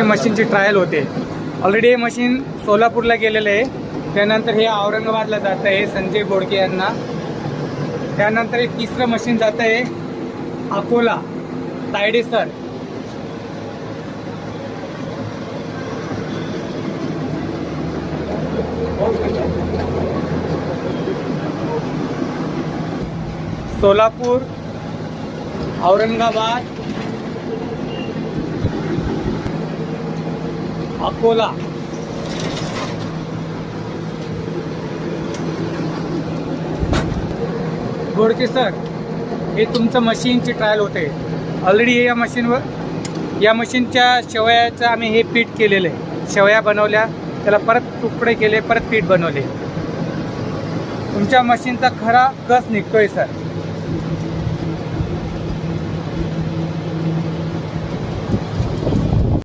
मशीनची ट्रायल होते. ऑलरेडी हे मशीन सोलापूरला गेलेलं आहे. त्यानंतर हे औरंगाबादला जातं आहे संजय बोडके यांना. त्यानंतर एक तिसरं मशीन जातं आहे अकोला तायडे सर. सोलापूर, औरंगाबाद, अकोला. बोडके सर, हे तुमचं मशीनची ट्रायल होते. ऑलरेडी या मशीनच्या शेवयाचं आम्ही हे पीठ केलेलं आहे. शेवया बनवल्या, त्याला परत तुकडे केले, परत पीठ बनवले. तुमच्या मशीनचा खरा कस निघतोय सर.